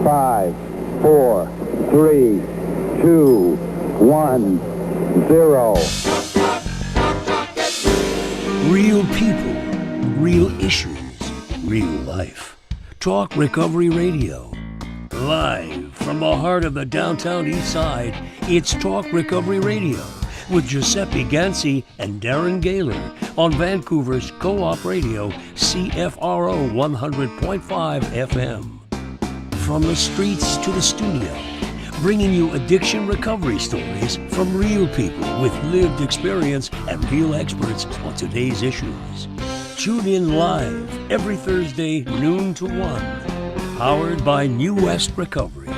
5, 4, 3, 2, 1, 0. Real people, real issues, real life. Talk Recovery Radio. Live from the heart of the downtown east side, it's Talk Recovery Radio with Giuseppe Ganci and Darren Gaylor on Vancouver's Co-op Radio, CFRO 100.5 FM. From the streets to the studio, bringing you addiction recovery stories from real people with lived experience and real experts on today's issues. Tune in live every Thursday, noon to 1. Powered by New West Recovery.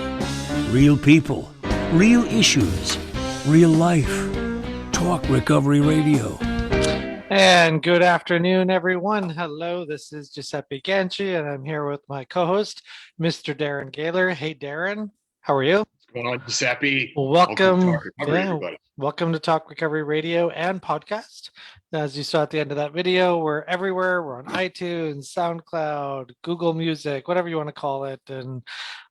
Real people, real issues, real life. Talk Recovery Radio. And good afternoon, everyone. Hello, this is Giuseppe Ganci, and I'm here with my co-host, Mr. Darren Gaylor. Hey, Darren, how are you? What's going on, Giuseppe? Welcome to Talk Recovery, everybody. Welcome to Talk Recovery Radio and podcast. As you saw at the end of that video, we're everywhere. We're on iTunes, SoundCloud, Google Music, whatever you want to call it, and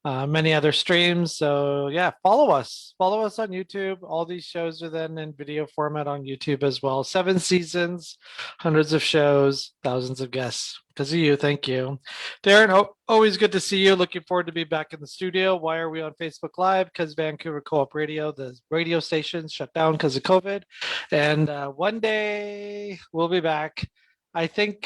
many other streams. So yeah, follow us. Follow us on YouTube. All these shows are then in video format on YouTube as well. 7 seasons, hundreds of shows, thousands of guests. Because of you, thank you. Darren, always good to see you. Looking forward to be back in the studio. Why are we on Facebook Live? Because Vancouver Co-op Radio, the radio station, shut down because of COVID. And one day we'll be back. I think,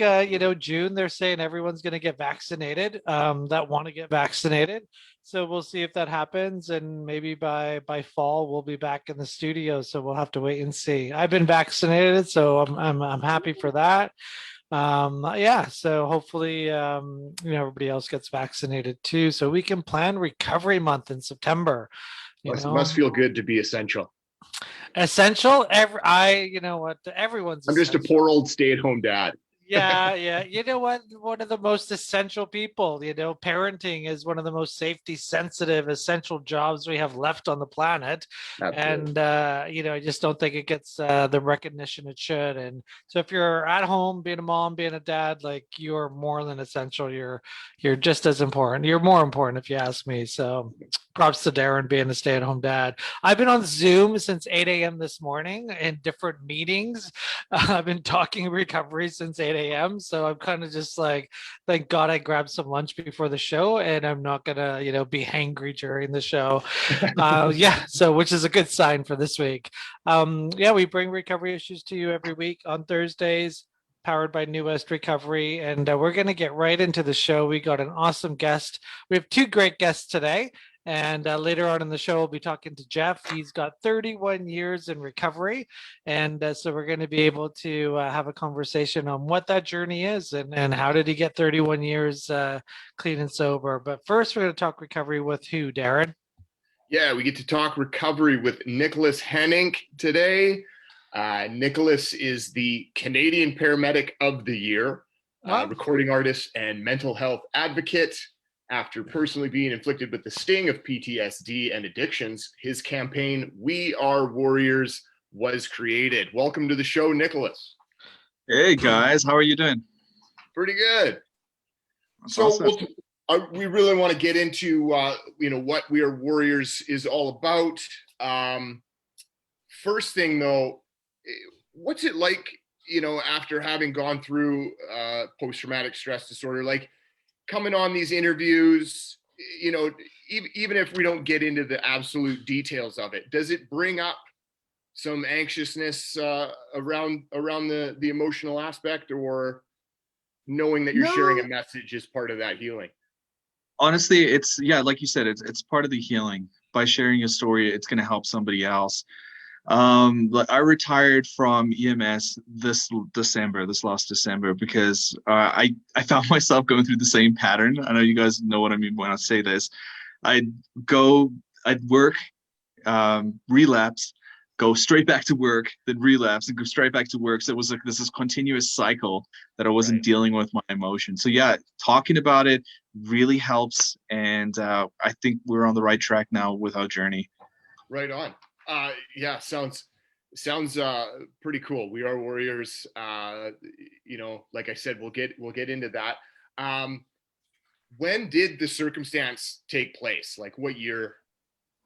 June, they're saying everyone's going to get vaccinated that want to get vaccinated. So we'll see if that happens. And maybe by fall, we'll be back in the studio. So we'll have to wait and see. I've been vaccinated, so I'm happy for that. So hopefully everybody else gets vaccinated too, so we can plan recovery month in September. It must feel good to be essential. Everyone's I'm just a poor old stay-at-home dad. Yeah. You know what? One of the most essential people, parenting is one of the most safety sensitive, essential jobs we have left on the planet. Absolutely. And, I just don't think it gets the recognition it should. And so if you're at home, being a mom, being a dad, like, you're more than essential. You're just as important. You're more important if you ask me. So props to Darren being a stay-at-home dad. I've been on Zoom since 8 a.m. this morning in different meetings. I've been talking recovery since 8 a.m. So I'm kind of just like, thank God I grabbed some lunch before the show, and I'm not gonna, be hangry during the show. So which is a good sign for this week. We bring recovery issues to you every week on Thursdays, powered by New West Recovery. And we're going to get right into the show. We got an awesome guest. We have 2 great guests today. And later on in the show, we'll be talking to Jeff. He's got 31 years in recovery. And so we're going to be able to have a conversation on what that journey is and how did he get 31 years clean and sober. But first, we're going to talk recovery with who, Darren? Yeah, we get to talk recovery with Nicholas Hennink today. Nicholas is the Canadian Paramedic of the Year, recording artist and mental health advocate. After personally being inflicted with the sting of PTSD and addictions, his campaign, We Are Warriors, was created. Welcome to the show, Nicholas. Hey, guys. How are you doing? Pretty good. That's awesome. We really want to get into, what We Are Warriors is all about. First thing, though, what's it like, after having gone through post-traumatic stress disorder, like, coming on these interviews, even if we don't get into the absolute details of it, does it bring up some anxiousness around the emotional aspect, or knowing that you're sharing a message is part of that healing? Honestly, it's, like you said, it's part of the healing. By sharing your story, it's going to help somebody else. I retired from EMS this last December, because I found myself going through the same pattern. I know you guys know what I mean when I say this. I'd work, relapse, go straight back to work, then relapse and go straight back to work. So it was like this continuous cycle that I wasn't dealing with my emotions. So talking about it really helps. And I think we're on the right track now with our journey. Right on. Sounds pretty cool. We Are Warriors. Like I said, we'll get into that. when did the circumstance take place? Like what year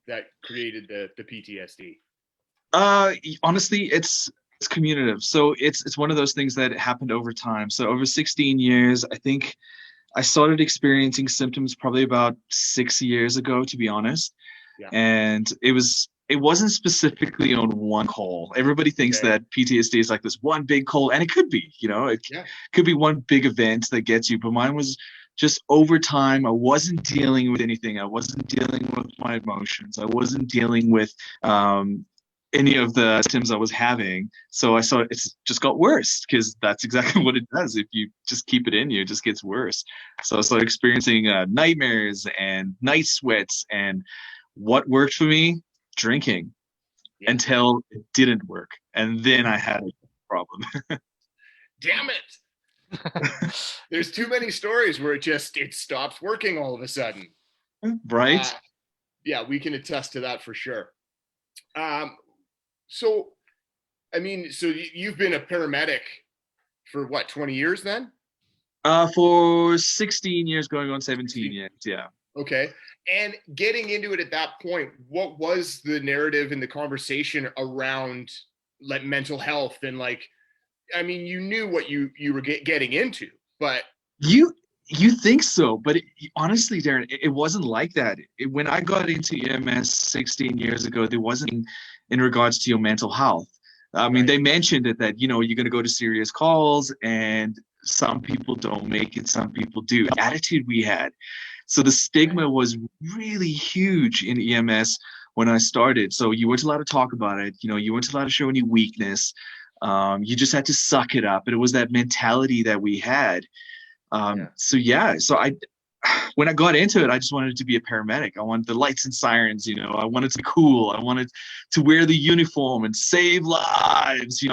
that created the PTSD? Honestly, it's cumulative. So it's one of those things that happened over time. So over 16 years, I think I started experiencing symptoms probably about 6 years ago, to be honest. Yeah. And it wasn't specifically on one call. Everybody thinks that PTSD is like this one big call, and it could be, it could be one big event that gets you. But mine was just over time. I wasn't dealing with anything. I wasn't dealing with my emotions. I wasn't dealing with any of the symptoms I was having. So I saw it's just got worse, because that's exactly what it does. If you just keep it in you, it just gets worse. So I started experiencing nightmares and night sweats. And what worked for me? Drinking, until it didn't work. And then I had a problem. Damn it. There's too many stories where it stops working all of a sudden. Right? Yeah, we can attest to that for sure. So you've been a paramedic for what, 20 years then? For 16 years, going on 17 years, yeah. Okay. And getting into it at that point, what was the narrative and the conversation around like mental health and like, I mean, you knew what you were getting into, but you think so, but honestly, Darren, it wasn't like that. When I got into EMS 16 years ago, there wasn't in regards to your mental health. I mean, they mentioned it that, you're going to go to serious calls, and some people don't make it, some people do. The attitude we had. So the stigma was really huge in EMS when I started. So you weren't allowed to talk about it. You weren't allowed to show any weakness. You just had to suck it up. And it was that mentality that we had. So when I got into it, I just wanted to be a paramedic. I wanted the lights and sirens, I wanted to be cool. I wanted to wear the uniform and save lives,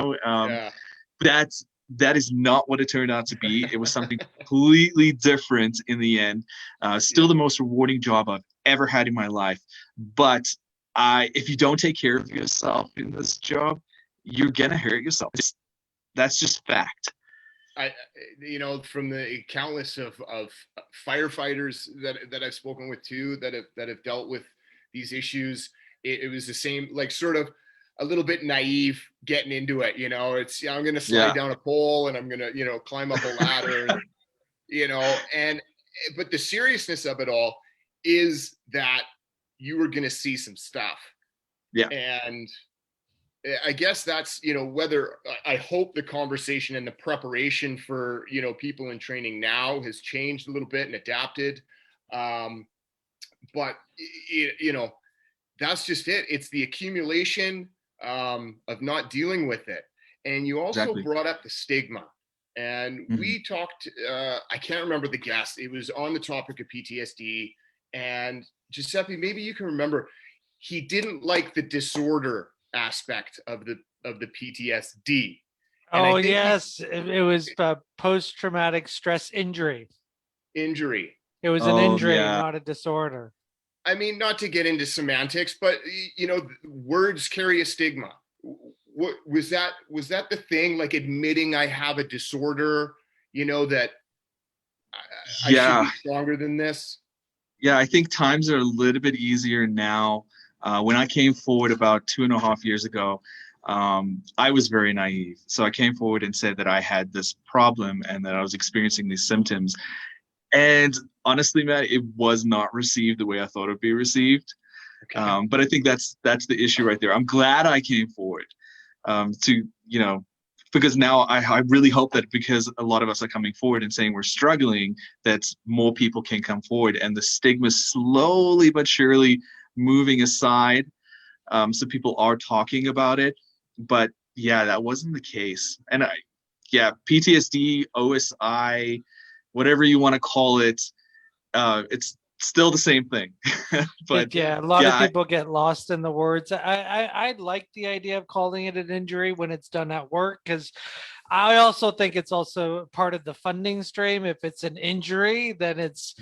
that is not what it turned out to be. It was something completely different in the end. Still the most rewarding job I've ever had in my life. But if you don't take care of yourself in this job, you're going to hurt yourself. That's just fact. From the countless of firefighters that I've spoken with too, that have dealt with these issues, it was the same, like sort of a little bit naive getting into it. I'm going to slide down a pole and I'm going to, climb up a ladder, but the seriousness of it all is that you were going to see some stuff. Yeah. And I guess that's, whether I hope the conversation and the preparation for, people in training now has changed a little bit and adapted. But, that's just it. It's the accumulation of not dealing with it. And you also brought up the stigma. And we talked, I can't remember the guest. It was on the topic of PTSD. And Giuseppe, maybe you can remember, he didn't like the disorder aspect of the PTSD. And yes, it was post-traumatic stress injury. Injury. It was an injury, not a disorder. I mean, not to get into semantics, but words carry a stigma. What was that the thing, like admitting I have a disorder, that I should be stronger than this? Yeah, I think times are a little bit easier now. When I came forward about 2.5 years ago, I was very naive. So I came forward and said that I had this problem and that I was experiencing these symptoms. And honestly, Matt, it was not received the way I thought it would be received. Okay. But I think that's the issue right there. I'm glad I came forward because now I really hope that because a lot of us are coming forward and saying we're struggling, that more people can come forward and the stigma slowly but surely moving aside. So people are talking about it. But yeah, that wasn't the case. And PTSD, OSI, whatever you want to call it, it's still the same thing. But a lot of people get lost in the words. I like the idea of calling it an injury when it's done at work, because I also think it's also part of the funding stream. If it's an injury, then it's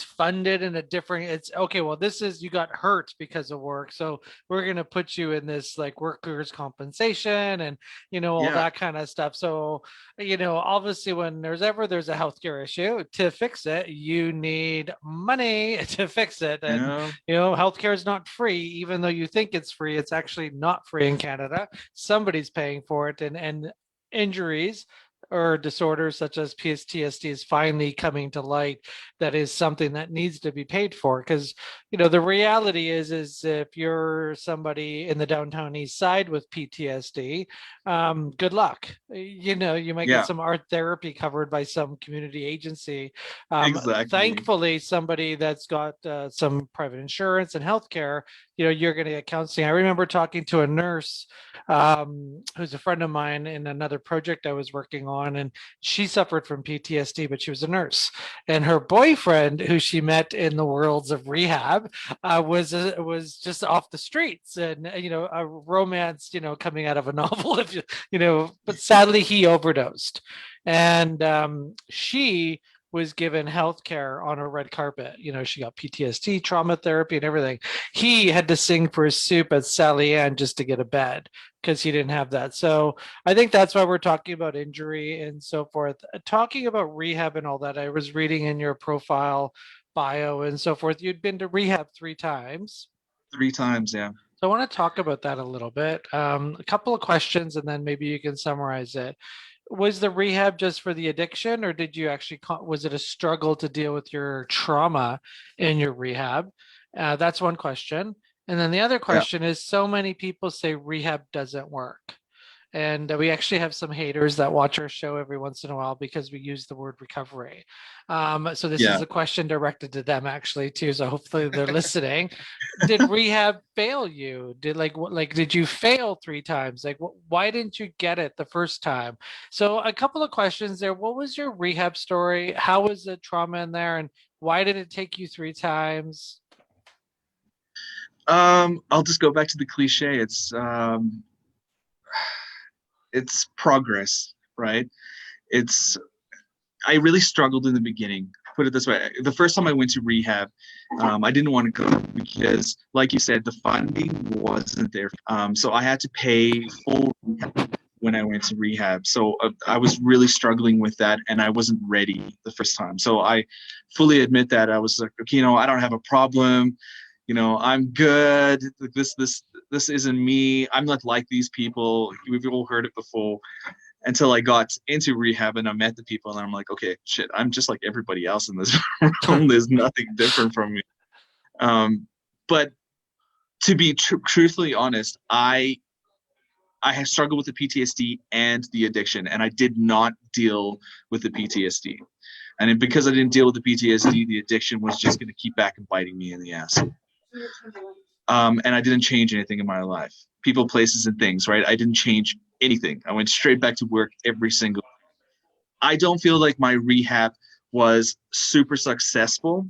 funded in a different, it's okay, well, this is, you got hurt because of work, so we're going to put you in this like workers' compensation and, all that kind of stuff. So, obviously when there's a healthcare issue, to fix it, you need money to fix it. And, healthcare is not free, even though you think it's free, it's actually not free in Canada. Somebody's paying for it. And injuries or disorders such as PTSD is finally coming to light. That is something that needs to be paid for, because the reality is if you're somebody in the downtown east side with PTSD, good luck. You might get some art therapy covered by some community agency. Exactly. Thankfully, somebody that's got some private insurance and healthcare, you're going to get counseling. I remember talking to a nurse who's a friend of mine in another project I was working on, and she suffered from PTSD, but she was a nurse. And her boyfriend, who she met in the worlds of rehab, was just off the streets, and a romance, coming out of a novel, if but sadly he overdosed, and she was given health care on a red carpet. She got PTSD, trauma therapy, and everything. He had to sing for his soup at Sally Ann just to get a bed because he didn't have that. So I think that's why we're talking about injury and so forth. Talking about rehab and all that, I was reading in your profile bio and so forth, you'd been to rehab 3 times. 3 times, yeah. So I want to talk about that a little bit. A couple of questions, and then maybe you can summarize it. Was the rehab just for the addiction, or did you actually, was it a struggle to deal with your trauma in your rehab? That's one question. And then the other question is, so many people say rehab doesn't work. And we actually have some haters that watch our show every once in a while because we use the word recovery. So this is a question directed to them actually too. So hopefully they're listening. Did rehab fail you? Did you fail 3 times? Why didn't you get it the first time? So a couple of questions there. What was your rehab story? How was the trauma in there? And why did it take you 3 times? I'll just go back to the cliche. It's progress, right? I really struggled in the beginning. Put it this way. The first time I went to rehab, I didn't want to go because, like you said, the funding wasn't there. So I had to pay full rehab when I went to rehab. So I was really struggling with that, and I wasn't ready the first time. So I fully admit that. I was like, okay, I don't have a problem. I'm good. This isn't me. I'm not like these people. We've all heard it before. Until I got into rehab and I met the people, and I'm like, okay, shit, I'm just like everybody else in this room. There's nothing different from me. But to be truthfully honest, I have struggled with the PTSD and the addiction, and I did not deal with the PTSD. And because I didn't deal with the PTSD, the addiction was just going to keep back and biting me in the ass. And I didn't change anything in my life. People, places, and things, right? I didn't change anything. I went straight back to work every single day. I don't feel like my rehab was super successful.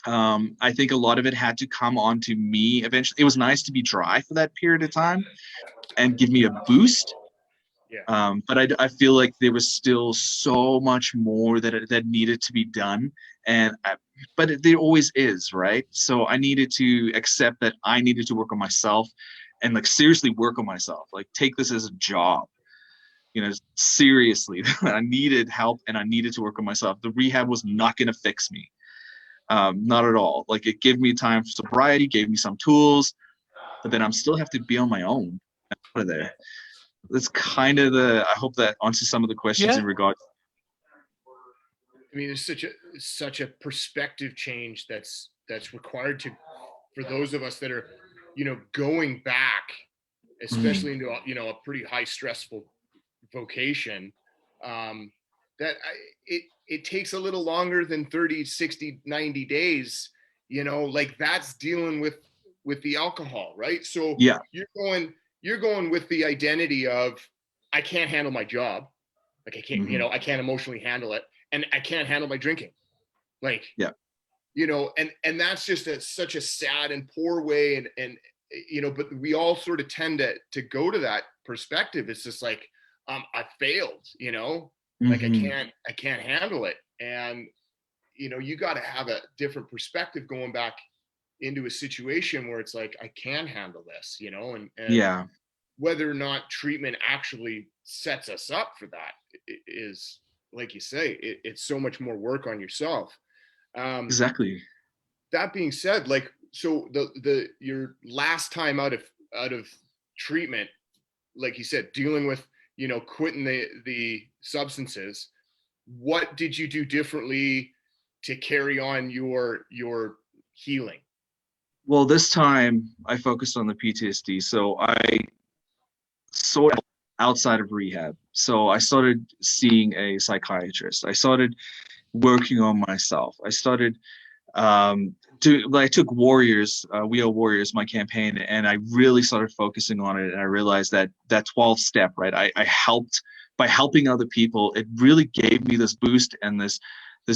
I think a lot of it had to come onto me eventually. It was nice to be dry for that period of time and give me a boost. But I feel like there was still so much more that needed to be done, but there always is, right? So I needed to accept that I needed to work on myself, and seriously work on myself. Take this as a job, seriously. I needed help, and I needed to work on myself. The rehab was not going to fix me, not at all. It gave me time for sobriety, gave me some tools, but then I'm still have to be on my own out of there. That's kind of I hope that answers some of the questions in regards. I mean, it's such a perspective change that's required for those of us that are, going back, especially into a pretty high stressful vocation. It takes a little longer than 30, 60, 90 days, that's dealing with the alcohol, right? So you're going with the identity of, I can't handle my job. I can't, I can't emotionally handle it. And I can't handle my drinking. And that's just such a sad and poor way. And but we all sort of tend to go to that perspective. It's just I failed, you know, like I can't handle it. And, you know, you got to have a different perspective going back into a situation where it's like, I can handle this, you know, and whether or not treatment actually sets us up for that is, like you say, it's so much more work on yourself. Exactly. That being said, like, so your last time out of treatment, like you said, dealing with, you know, quitting the substances, what did you do differently to carry on your healing? Well, this time I focused on the PTSD. So I sort of outside of rehab. So I started seeing a psychiatrist. I started working on myself. I started I took Warriors, We Are Warriors, my campaign, and I really started focusing on it. And I realized that 12th step, right? I helped by helping other people. It really gave me this boost and this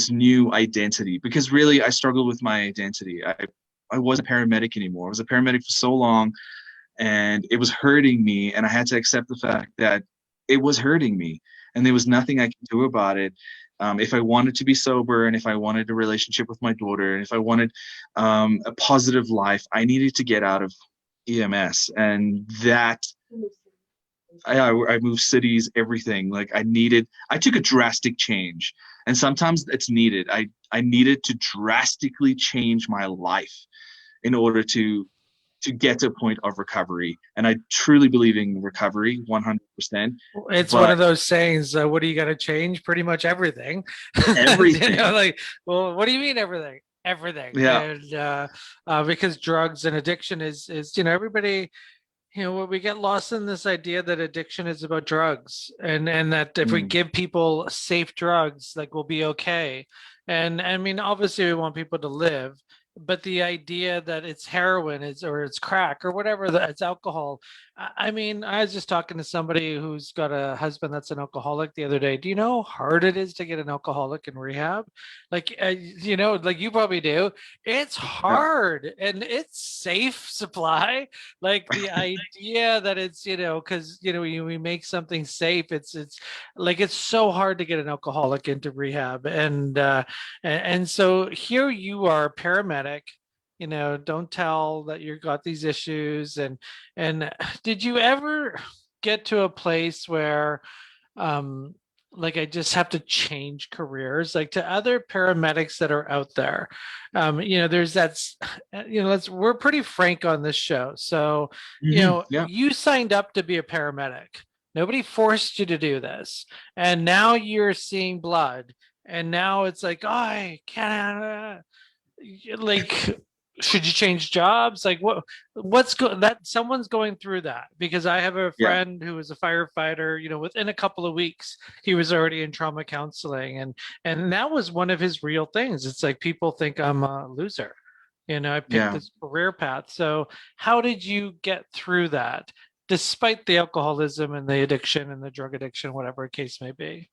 new identity, because really I struggled with my identity. I wasn't a paramedic anymore. I was a paramedic for so long, and it was hurting me. And I had to accept the fact that it was hurting me, and there was nothing I could do about it. If I wanted to be sober, and if I wanted a relationship with my daughter, and if I wanted a positive life, I needed to get out of EMS. And that I moved cities, everything. Like I took a drastic change, and sometimes it's needed. I needed to drastically change my life in order to get to a point of recovery. And I truly believe in recovery 100%. It's one of those sayings, what are you going to change? Pretty much everything. Everything. You know, like, well, what do you mean everything? Everything. Yeah. And because drugs and addiction is, you know, everybody, you know, we get lost in this idea that addiction is about drugs, and that if we give people safe drugs, like, we'll be okay. And I mean, obviously we want people to live, but the idea that it's heroin or it's crack or whatever, it's alcohol. I mean, I was just talking to somebody who's got a husband that's an alcoholic the other day. Do you know how hard it is to get an alcoholic in rehab? Like, you know, like you probably do. It's hard, and it's safe supply. Like, the idea that it's, you know, because, you know, we make something safe. It's like, it's so hard to get an alcoholic into rehab, and so here you are, paramedic, you know, don't tell that you got these issues. And did you ever get to a place where, like, I just have to change careers, like, to other paramedics that are out there? You know, there's you know, we're pretty frank on this show. So, you know, you signed up to be a paramedic. Nobody forced you to do this. And now you're seeing blood. And now it's like, oh, I can't, like, should you change jobs? Like, that someone's going through that, because I have a friend who was a firefighter, you know, within a couple of weeks, he was already in trauma counseling. And that was one of his real things. It's like, people think I'm a loser. You know, I picked this career path. So how did you get through that, despite the alcoholism and the addiction and the drug addiction, whatever the case may be?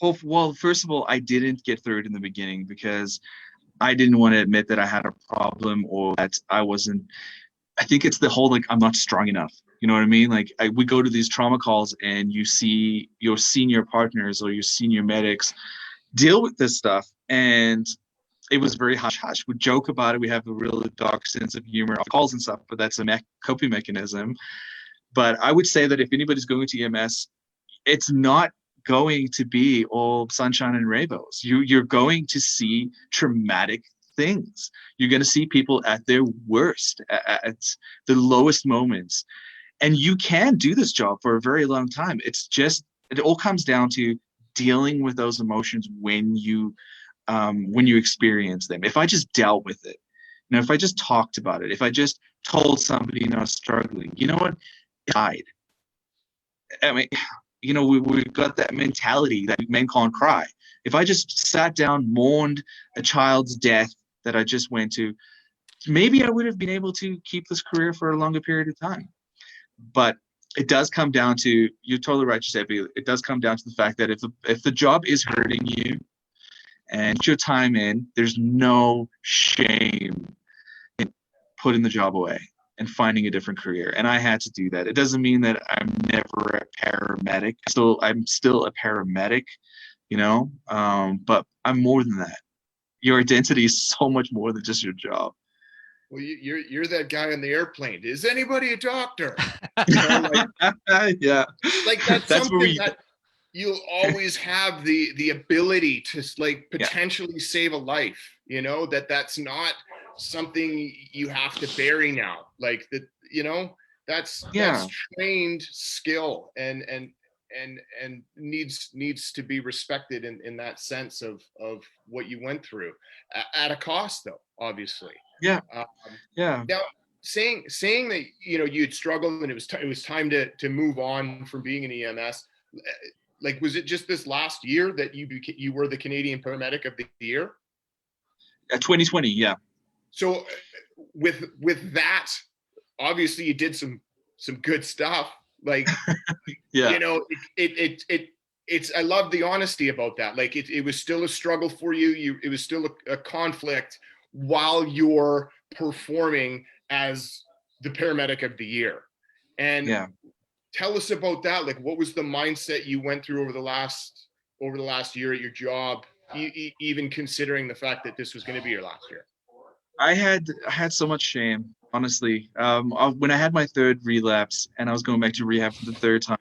Well, first of all, I didn't get through it in the beginning because I didn't want to admit that I had a problem, or that I think it's the whole, like, I'm not strong enough. You know what I mean? Like, we go to these trauma calls, and you see your senior partners or your senior medics deal with this stuff. And it was very hush hush. We joke about it. We have a really dark sense of humor on calls and stuff, but that's a coping mechanism. But I would say that if anybody's going to EMS, it's not going to be all sunshine and rainbows. You're going to see traumatic things. You're going to see people at their worst, at the lowest moments. And you can do this job for a very long time. It all comes down to dealing with those emotions when you experience them. If I just dealt with it, you know, if I just talked about it, if I just told somebody, you know, struggling, you know what, it died. I mean, you know, we've got that mentality that men can't cry. If I just sat down, mourned a child's death that I just went to, maybe I would have been able to keep this career for a longer period of time. But it does come down to, you're totally right, Giuseppe, it does come down to the fact that if the job is hurting you and your time in, there's no shame in putting the job away. and finding a different career. And I had to do that. It doesn't mean that I'm never a paramedic. So I'm still a paramedic, but I'm more than that. Your identity is so much more than just your job. Well, you're that guy on the airplane. Is anybody a doctor? Yeah. Like that's something that you'll always have the ability to like potentially save a life. That's not something you have to bury now. Like that, that's trained skill and needs to be respected in that sense of what you went through at a cost, though, obviously. Yeah. Now, saying that you'd struggled and it was time to move on from being an EMS. Like, was it just this last year that you were the Canadian Paramedic of the Year? 2020, yeah. So, with that, obviously you did some good stuff. Like, it's I love the honesty about that. Like, it was still a struggle for you. It was still a conflict while you're performing as the Paramedic of the Year. And tell us about that. Like, what was the mindset you went through over the last year at your job, even considering the fact that this was going to be your last year? I had so much shame, honestly. When I had my third relapse and I was going back to rehab for the third time,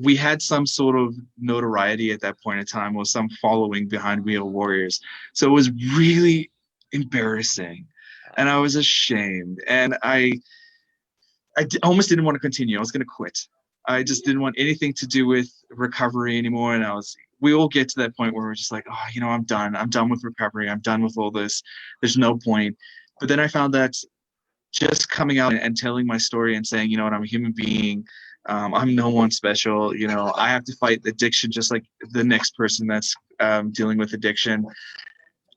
we had some sort of notoriety at that point in time, or some following behind We Are Warriors. So it was really embarrassing, and I was ashamed, and I almost didn't want to continue. I was going to quit. I just didn't want anything to do with recovery anymore. And we all get to that point where we're just like, oh, I'm done. I'm done with recovery. I'm done with all this. There's no point. But then I found that just coming out and telling my story and saying, I'm a human being. I'm no one special. I have to fight addiction just like the next person that's dealing with addiction.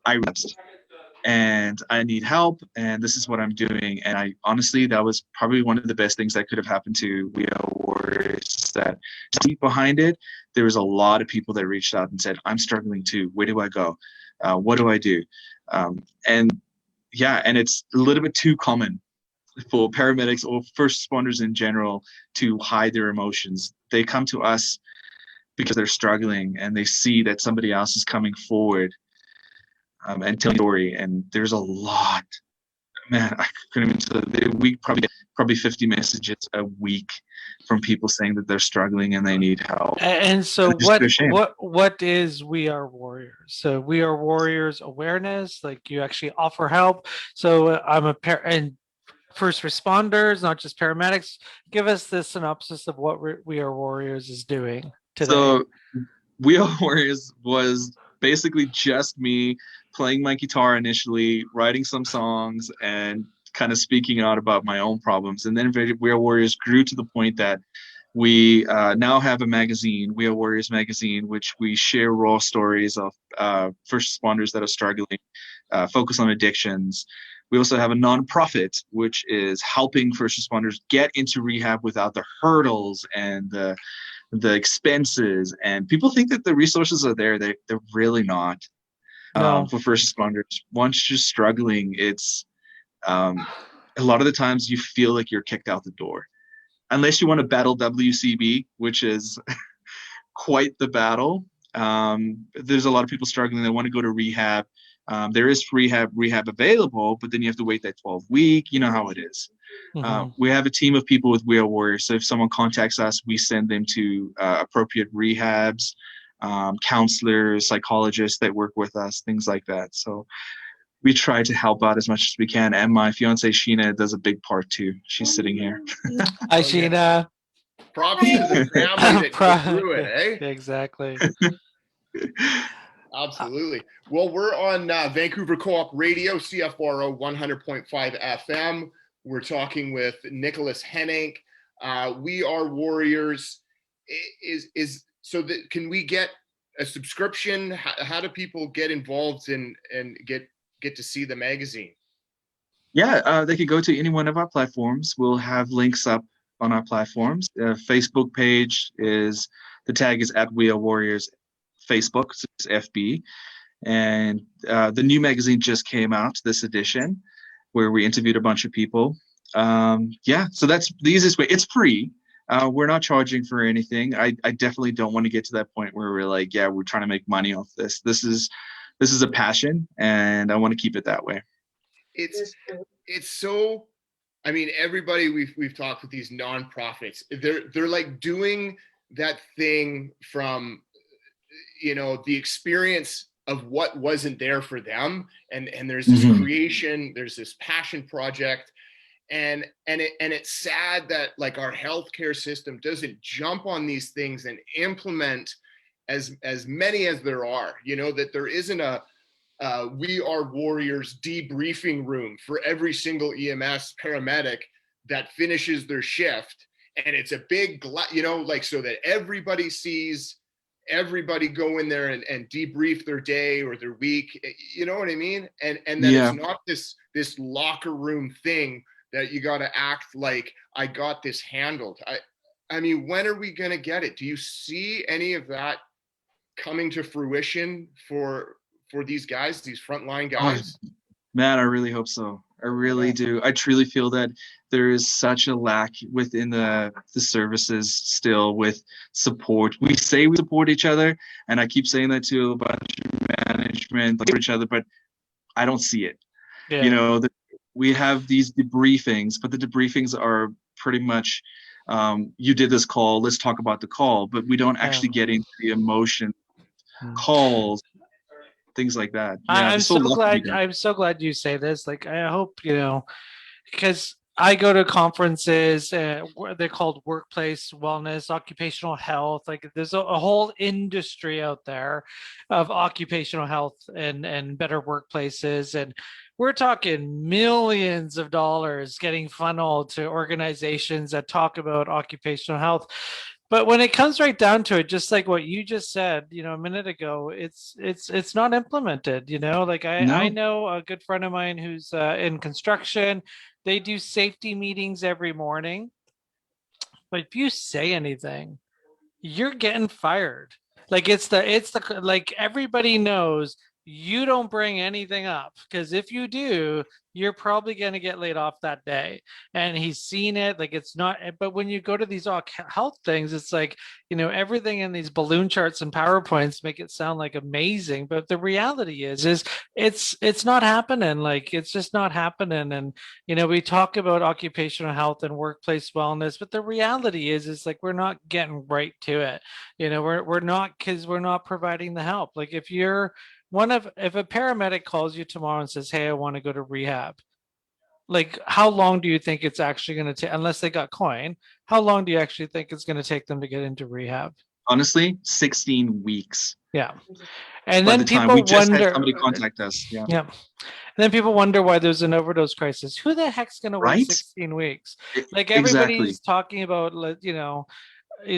I relapsed and I need help, and this is what I'm doing. And I honestly, that was probably one of the best things that could have happened to We Are Warriors. That deep behind it, there was a lot of people that reached out and said, I'm struggling too. Where do I go? What do I do? And it's a little bit too common for paramedics or first responders in general to hide their emotions. They come to us because they're struggling and they see that somebody else is coming forward and telling a story. And there's a lot, man, I couldn't even tell you, we probably 50 messages a week from people saying that they're struggling and they need help. And so what is We Are Warriors? So We Are Warriors awareness, like you actually offer help. So I'm and first responders, not just paramedics. Give us the synopsis of what We Are Warriors is doing today. So We Are Warriors was basically just me playing my guitar initially, writing some songs, and kind of speaking out about my own problems. And then We Are Warriors grew to the point that we now have a magazine, We Are Warriors magazine, which we share raw stories of first responders that are struggling, focus on addictions. We also have a nonprofit, which is helping first responders get into rehab without the hurdles and the expenses. And people think that the resources are there. They're really not. No. For first responders, once you're struggling, it's a lot of the times you feel like you're kicked out the door, unless you want to battle WCB, which is quite the battle. There's a lot of people struggling. They want to go to rehab. There is rehab available, but then you have to wait that 12-week. You know how it is. Mm-hmm. We have a team of people with We Are Warriors. So if someone contacts us, we send them to appropriate rehabs, counselors, psychologists that work with us, things like that. So we try to help out as much as we can. And my fiancé, Sheena, does a big part too. She's sitting here. Hi, Sheena. Props to the family that go through it, eh? Exactly. Absolutely. Well, we're on Vancouver Co-op Radio, CFRO 100.5 FM. We're talking with Nicholas Hennink. We Are Warriors. Can we get a subscription? How do people get involved and get to see the magazine? Yeah, they can go to any one of our platforms. We'll have links up on our platforms. Facebook page is, the tag is at We Are Warriors Facebook, so it's FB. And the new magazine just came out, this edition. where we interviewed a bunch of people. Yeah, so that's the easiest way. It's free. We're not charging for anything. I definitely don't want to get to that point where we're like, yeah, we're trying to make money off this. This is a passion, and I want to keep it that way. It's so, I mean, everybody we've talked with these nonprofits, they're like doing that thing from, you know, the experience of what wasn't there for them, and there's this creation, there's this passion project, and it's sad that like our healthcare system doesn't jump on these things and implement as many as there are, you know, that there isn't a We Are Warriors debriefing room for every single EMS paramedic that finishes their shift. And it's a big, you know, like, so that everybody sees everybody go in there and debrief their day or their week, you know what I mean? And then it's not this locker room thing that you got to act like I got this handled. I mean, when are we going to get it? Do you see any of that coming to fruition for these guys, these frontline guys? Oh, man, I really hope so. I really do. I truly feel that there is such a lack within the services still with support. We say we support each other, and I keep saying that to a bunch of management, like each other, but I don't see it. You know, we have these debriefings, but the debriefings are pretty much, you did this call, let's talk about the call, but we don't actually get into the emotion calls, things like that. I'm so glad you say this. Like, I hope, you know, because I go to conferences where they're called workplace wellness, occupational health. Like, there's a whole industry out there of occupational health and better workplaces. And we're talking millions of dollars getting funneled to organizations that talk about occupational health. But when it comes right down to it, just like what you just said, you know, a minute ago, it's not implemented. You know, like I know a good friend of mine who's in construction. They do safety meetings every morning, but if you say anything, you're getting fired. Like it's the like everybody knows you don't bring anything up, because if you do, you're probably going to get laid off that day. And he's seen it. Like, it's not, but when you go to these health things, it's like, you know, everything in these balloon charts and PowerPoints make it sound like amazing, but the reality is it's not happening. Like, it's just not happening. And, you know, we talk about occupational health and workplace wellness, but the reality is like, we're not getting right to it. You know, we're not, because we're not providing the help. Like, if a paramedic calls you tomorrow and says, hey, I want to go to rehab, like, how long do you think it's actually going to take, unless they got coin, how long do you actually think it's going to take them to get into rehab? Honestly, 16 weeks. Yeah. And By then the time people we just wonder, had somebody contact us. Yeah. And then people wonder why there's an overdose crisis. Who the heck's going to wait 16 weeks? Like, everybody's talking about, you know,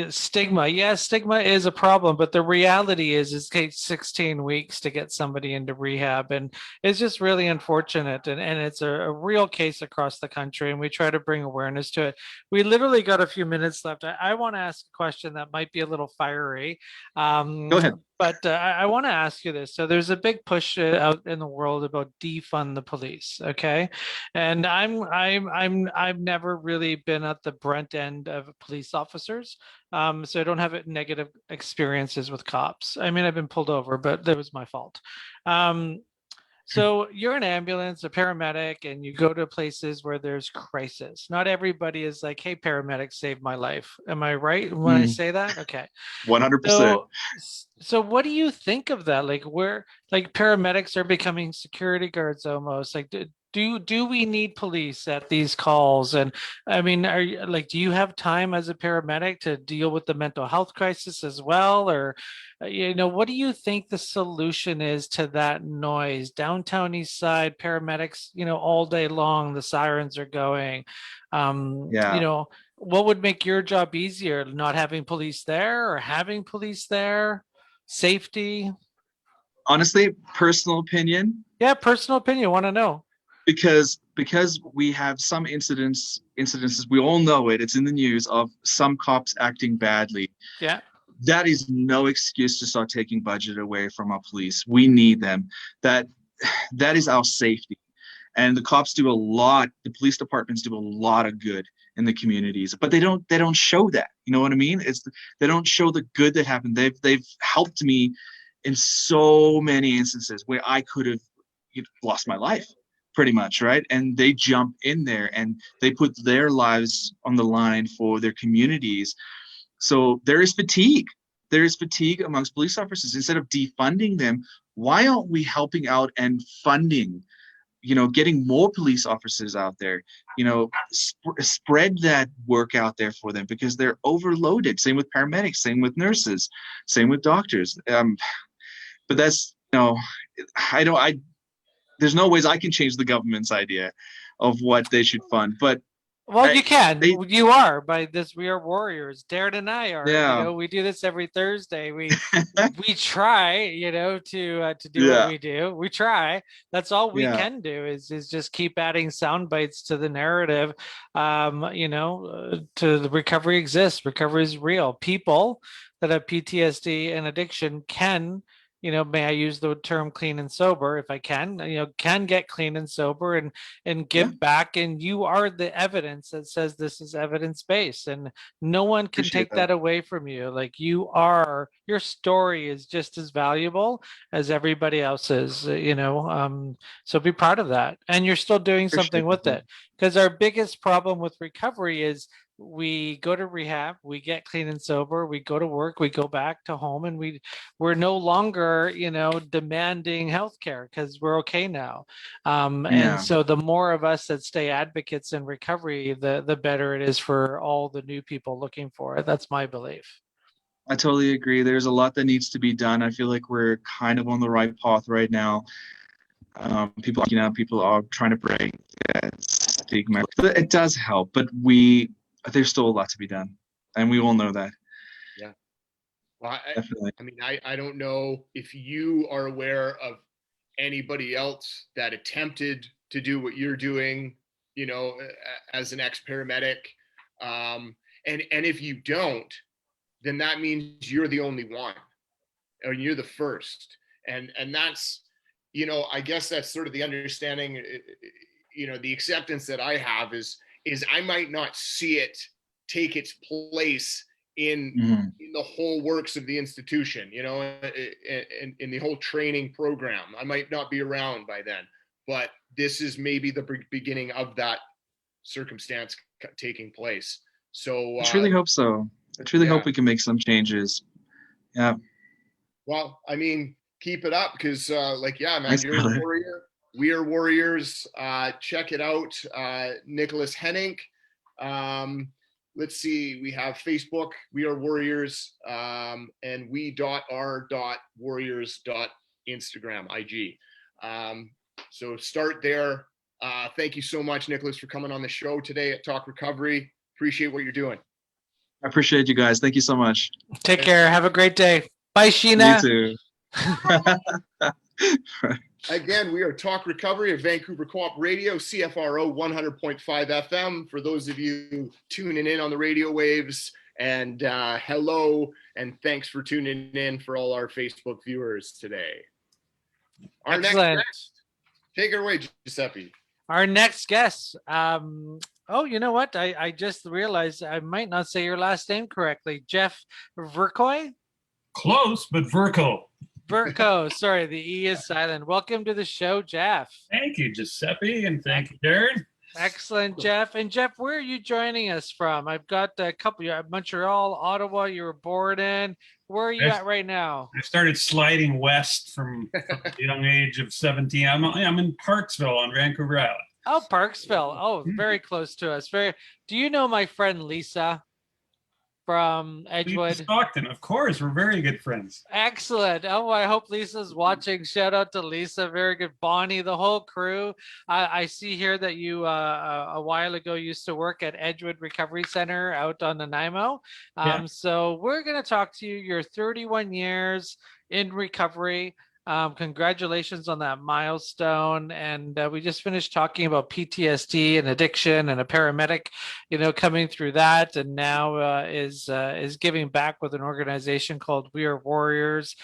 stigma. Yeah, stigma is a problem, but the reality is it takes 16 weeks to get somebody into rehab, and it's just really unfortunate. And it's a real case across the country, and we try to bring awareness to it. We literally got a few minutes left. I want to ask a question that might be a little fiery. Go ahead. But I want to ask you this. So there's a big push out in the world about defund the police. Okay, and I've never really been at the brunt end of police officers. So I don't have negative experiences with cops. I mean, I've been pulled over, but that was my fault. So you're an ambulance, a paramedic, and you go to places where there's crisis. Not everybody is like, hey, paramedic, saved my life. Am I right when I say that? Okay. 100%. So what do you think of that? Like, where, like, paramedics are becoming security guards almost. Like, do we need police at these calls? And I mean, do you have time as a paramedic to deal with the mental health crisis as well? Or, you know, what do you think the solution is to that noise? Downtown East Side, paramedics, you know, all day long, the sirens are going. You know, what would make your job easier? Not having police there, or having police there? Safety? Honestly, personal opinion. Yeah, personal opinion. Want to know. Because we have some incidences, we all know it's in the news, of some cops acting badly. Yeah. That is no excuse to start taking budget away from our police. We need them. That is our safety. And the cops do a lot, the police departments do a lot of good in the communities, but they don't show that. You know what I mean? They don't show the good that happened. They've helped me in so many instances where I could have lost my life pretty much, right? And they jump in there and they put their lives on the line for their communities. So there is fatigue. There is fatigue amongst police officers. Instead of defunding them, why aren't we helping out and funding, getting more police officers out there, spread that work out there for them, because they're overloaded. Same with paramedics, same with nurses, same with doctors. But that's, there's no ways I can change the government's idea of what they should fund. But well, you can. You are by this. We are warriors. Darren and I are. Yeah. We do this every Thursday. We try. To do what we do. We try. That's all we can do is just keep adding sound bites to the narrative. To the recovery exists. Recovery is real. People that have PTSD and addiction can. May I use the term clean and sober if I can, can get clean and sober and give back. And you are the evidence that says this is evidence-based, and no one can take that away from you. Like your story is just as valuable as everybody else's, so be proud of that. And you're still doing something with it, because our biggest problem with recovery is we go to rehab, we get clean and sober, we go to work, we go back to home, and we're no longer, demanding healthcare because we're okay now. And so the more of us that stay advocates in recovery, the better it is for all the new people looking for it. That's my belief. I totally agree. There's a lot that needs to be done. I feel like we're kind of on the right path right now. People are trying to break that stigma. It does help, but there's still a lot to be done, and we all know that. Yeah. Well, definitely. I don't know if you are aware of anybody else that attempted to do what you're doing, as an ex-paramedic. And if you don't, then that means you're the only one, or you're the first. And that's, I guess that's sort of the understanding, the acceptance that I have is I might not see it take its place in the whole works of the institution, in the whole training program. I might not be around by then, but this is maybe the beginning of that circumstance taking place. So I truly hope so. I truly hope we can make some changes. Yeah. Well, keep it up, because man, you're a warrior. We are warriors. Check it out. Nicholas Hennink. Let's see. We have Facebook. We are warriors. And we.r.warriors.instagram, IG. So start there. Thank you so much, Nicholas, for coming on the show today at Talk Recovery. Appreciate what you're doing. I appreciate you guys. Thank you so much. Take care. Have a great day. Bye, Sheena. You too. Again, we are Talk Recovery of Vancouver Co-op Radio, CFRO 100.5 FM. For those of you tuning in on the radio waves, and hello, and thanks for tuning in for all our Facebook viewers today. Our Excellent. next guest, take it away, Giuseppe. Our next guest. You know what? I just realized I might not say your last name correctly. Jeff Vercoy? Close, but Verco. Verco, sorry, the E is silent. Welcome to the show, Jeff. Thank you, Giuseppe, and thank you, Darren. Excellent, Jeff. And Jeff, where are you joining us from? I've got a couple. Montreal, Ottawa, you were born in. Where are you at right now? I started sliding west from the young age of 17. I'm in Parksville on Vancouver Island. Oh, Parksville. Oh, very close to us. Do you know my friend Lisa from Edgewood? Lisa Stockton, of course. We're very good friends. Excellent. Oh, I hope Lisa's watching. Shout out to Lisa. Very good. Bonnie, the whole crew. I see here that you a while ago used to work at Edgewood Recovery Center out on Nanaimo. So we're going to talk to you. You're 31 years in recovery. Congratulations on that milestone. And we just finished talking about PTSD and addiction, and a paramedic, coming through that, and now is giving back with an organization called We Are Warriors.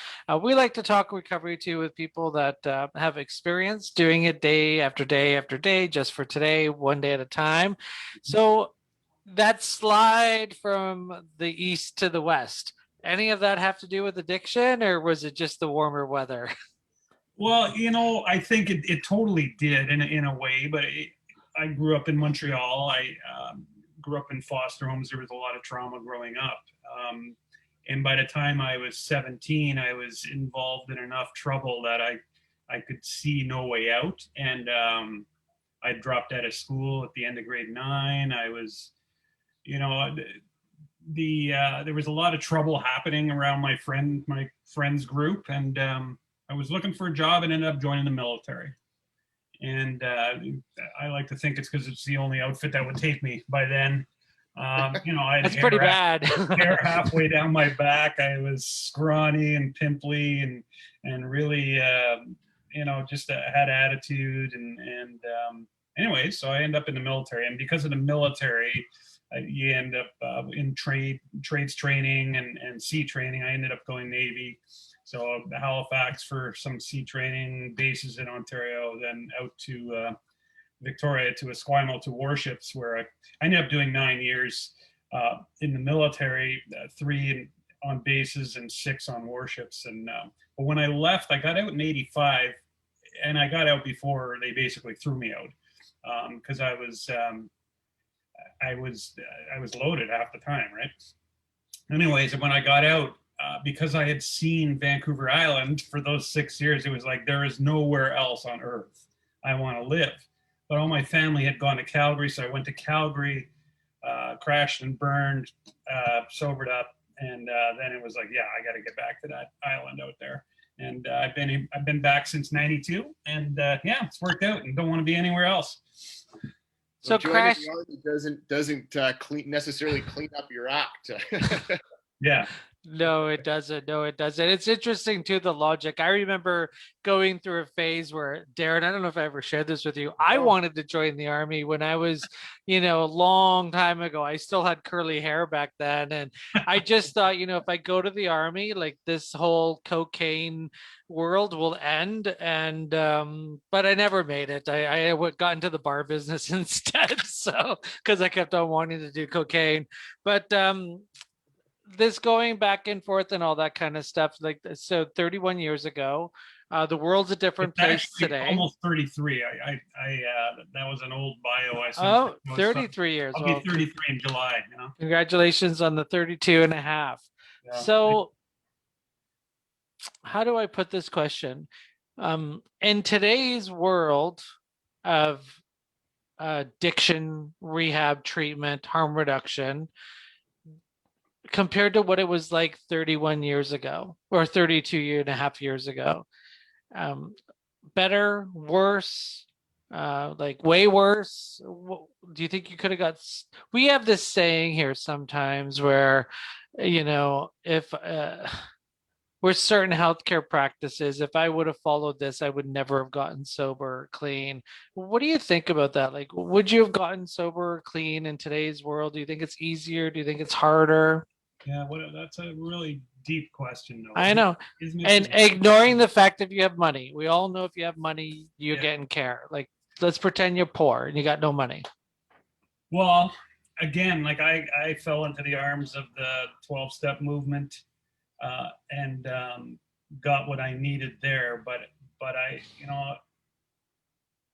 We like to talk recovery too with people that have experience doing it day after day after day, just for today, one day at a time. So that slide from the east to the west, any of that have to do with addiction, or was it just the warmer weather? Well, I think it totally did in a way, but I grew up in Montreal. I grew up in foster homes. There was a lot of trauma growing up. And by the time I was 17, I was involved in enough trouble that I could see no way out. And I dropped out of school at the end of grade 9. I was, there was a lot of trouble happening around my friends group, and I was looking for a job and ended up joining the military. And I like to think it's because it's the only outfit that would take me by then. I had That's pretty bad. hair halfway down my back. I was scrawny and pimply and really, just had attitude. And anyway, so I end up in the military. And because of the military, you end up in trades training and sea training. I ended up going Navy. So Halifax for some sea training, bases in Ontario, then out to Victoria, to Esquimalt, to warships, where I ended up doing 9 years in the military, 3 on bases and 6 on warships. And but when I left, I got out in '85, and I got out before they basically threw me out, because I was loaded half the time, right? Anyways, when I got out, because I had seen Vancouver Island for those 6 years, it was like, there is nowhere else on earth I want to live. But all my family had gone to Calgary, so I went to Calgary, crashed and burned, sobered up, and then it was like, yeah, I got to get back to that island out there. And I've been back since '92, and yeah, it's worked out, and don't want to be anywhere else. So crash doesn't necessarily clean up your act. Yeah. No, it doesn't. No, it doesn't. It's interesting too, the logic. I remember going through a phase where, Darren, I don't know if I ever shared this with you. I wanted to join the Army when I was, a long time ago. I still had curly hair back then. And I just thought, if I go to the Army, like, this whole cocaine world will end. And but I never made it. I got into the bar business instead. So, because I kept on wanting to do cocaine. But this going back and forth and all that kind of stuff, like, so 31 years ago, the world's a different place today. Almost 33. I that was an old bio. 33 years. I'll be 33 in July. Congratulations on the 32 and a half. Yeah. So how do I put this question? In today's world of addiction, rehab, treatment, harm reduction, compared to what it was like 31 years ago or 32 and a half years ago, better, worse, like way worse? Do you think you could have got? We have this saying here sometimes where, if with certain healthcare practices, if I would have followed this, I would never have gotten sober or clean. What do you think about that? Like, would you have gotten sober or clean in today's world? Do you think it's easier? Do you think it's harder? Yeah, that's a really deep question, though. I know. And ignoring the fact that you have money. We all know if you have money, you're getting care. Like, let's pretend you're poor and you got no money. Well, again, like I fell into the arms of the 12-step movement and got what I needed there. But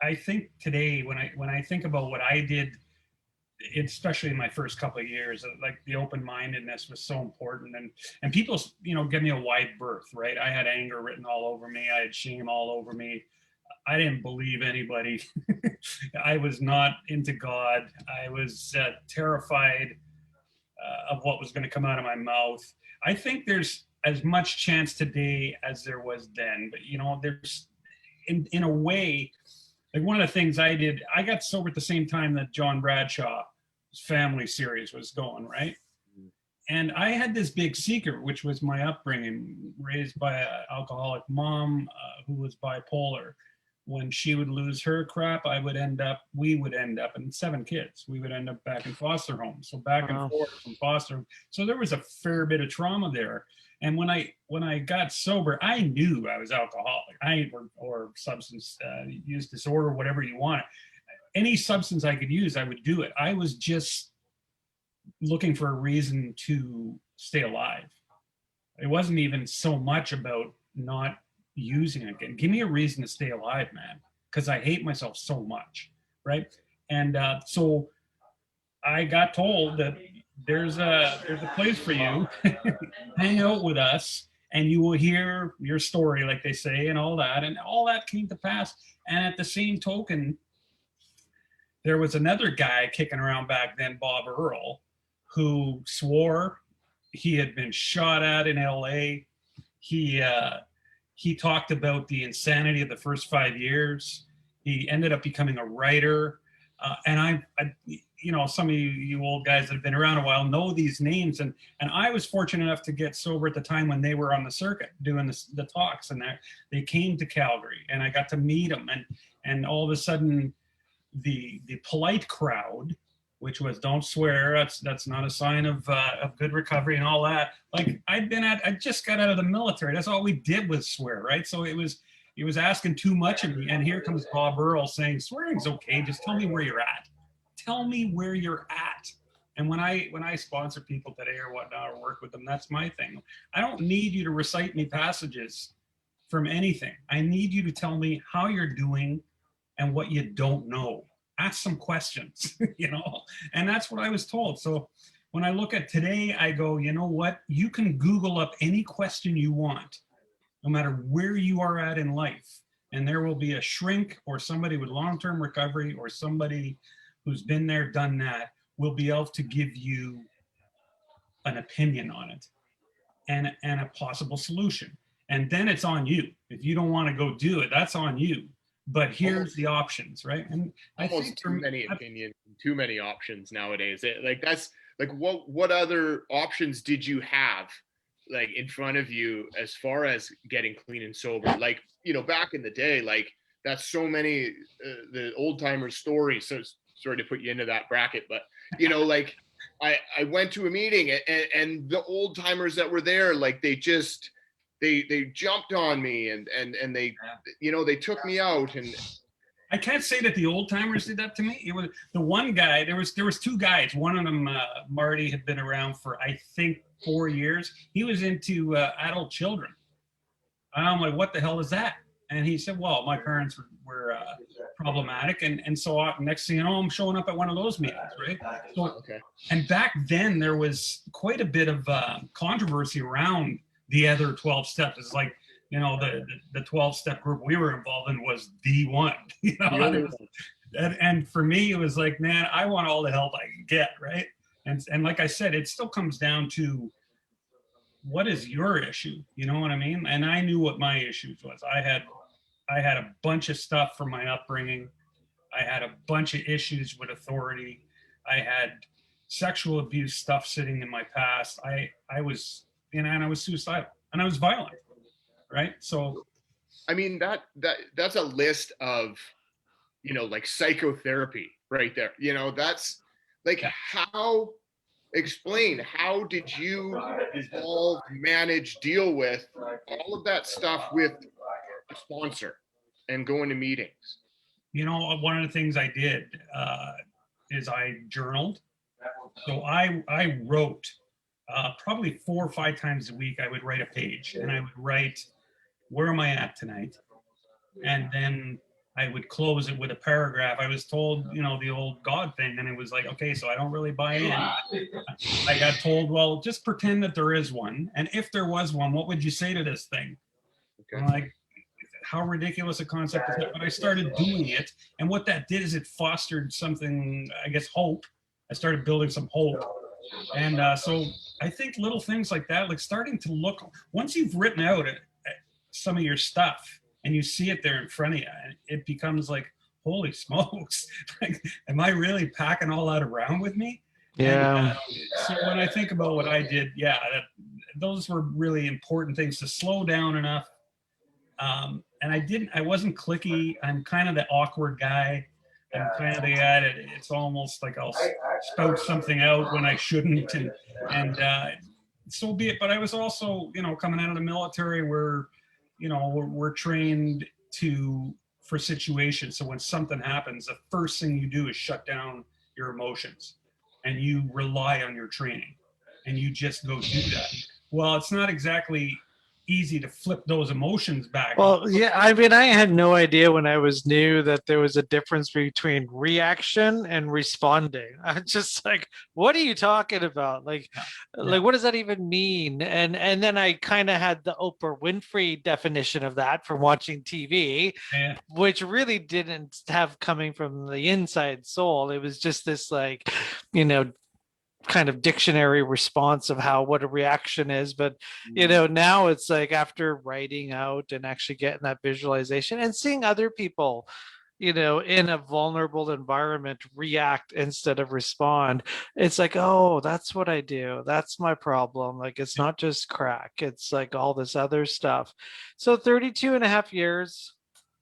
I think today when I think about what I did, especially in my first couple of years, like, the open-mindedness was so important, and people, give me a wide berth, right? I had anger written all over me. I had shame all over me. I didn't believe anybody. I was not into God. I was terrified of what was going to come out of my mouth. I think there's as much chance today as there was then, but there's in a way. Like, one of the things I did, I got sober at the same time that John Bradshaw's Family series was going, right? and I had this big secret, which was my upbringing, raised by an alcoholic mom who was bipolar. When she would lose her crap, we would end up, and 7 kids, we would end up back in foster homes. So back and forth from foster. So there was a fair bit of trauma there. And when I got sober, I knew I was alcoholic, or substance use disorder, whatever you want. Any substance I could use, I would do it. I was just looking for a reason to stay alive. It wasn't even so much about not using it again. Give me a reason to stay alive, man, because I hate myself so much, right? And so I got told that there's a place for you. Hang out with us and you will hear your story, like they say, and all that came to pass. And at the same token, there was another guy kicking around back then, Bob Earl, who swore he had been shot at in LA. He talked about the insanity of the first 5 years. He ended up becoming a writer. And I some of you old guys that have been around a while know these names. And I was fortunate enough to get sober at the time when they were on the circuit doing the talks, and they came to Calgary and I got to meet them. And all of a sudden the polite crowd, which was don't swear, that's not a sign of good recovery and all that. Like I just got out of the military. That's all we did was swear, right? So it was asking too much of me. And here comes Bob Earl saying, swearing's okay, just tell me where you're at. Tell me where you're at. And when I sponsor people today or whatnot, or work with them, that's my thing. I don't need you to recite me passages from anything. I need you to tell me how you're doing and what you don't know. Ask some questions, and that's what I was told. So when I look at today, I go, you know what? You can Google up any question you want, no matter where you are at in life. And there will be a shrink or somebody with long-term recovery or somebody who's been there, done that, will be able to give you an opinion on it and a possible solution. And then it's on you. If you don't want to go do it, that's on you. But here's the options, right? And I think too many opinions, too many options nowadays. What other options did you have like in front of you as far as getting clean and sober? Like, back in the day, like that's so many the old timers stories. So sorry to put you into that bracket, but like I went to a meeting and the old timers that were there, like they jumped on me and they, they took me out. And I can't say that the old timers did that to me. It was the one guy, there was 2 guys. One of them, Marty, had been around for, I think, 4 years. He was into adult children. And I'm like, what the hell is that? And he said, well, my parents were problematic. And so next thing you know, I'm showing up at one of those meetings, right? So, okay. And back then there was quite a bit of controversy around the other 12 steps. It's like, the 12-step group we were involved in was the one, and for me, it was like, man, I want all the help I can get, right? And like I said, it still comes down to what is your issue? You know what I mean? And I knew what my issues was. I had a bunch of stuff from my upbringing. I had a bunch of issues with authority. I had sexual abuse stuff sitting in my past. I was and I was suicidal and I was violent, right? So I mean that's a list of like psychotherapy right there. That's like how did you evolve, manage, deal with all of that stuff with a sponsor and going to meetings? One of the things I did is I journaled. So I wrote probably 4 or 5 times a week. I would write a page and I would write, where am I at tonight? And then I would close it with a paragraph. I was told, the old God thing, and it was like, okay, so I don't really buy in. I got told, well, just pretend that there is one. And if there was one, what would you say to this thing? Okay. I'm like, how ridiculous a concept is that? But I started doing it. And what that did is it fostered something, I guess, hope. I started building some hope. And so I think little things like that, like starting to look, once you've written out some of your stuff and you see it there in front of you, it becomes like, holy smokes, like, am I really packing all that around with me? Yeah. So when I think about what I did, those were really important things to slow down enough. And I wasn't clicky. I'm kind of the awkward guy. I'm kind of the guy that it's almost like I'll spout something out when I shouldn't. And so be it. But I was also, coming out of the military where, we're trained for situations. So when something happens, the first thing you do is shut down your emotions and you rely on your training and you just go do that. Well, it's not exactly easy to flip those emotions back. Well, yeah, I mean, I had no idea when I was new that there was a difference between reaction and responding. I'm just like, what are you talking about? Like what does that even mean? And then I kind of had the Oprah Winfrey definition of that from watching TV, which really didn't have coming from the inside soul. It was just this like, kind of dictionary response of what a reaction is. But now it's like after writing out and actually getting that visualization and seeing other people in a vulnerable environment react instead of respond, it's like, oh, that's what I do, that's my problem. Like, it's not just crack, it's like all this other stuff. So 32 and a half years,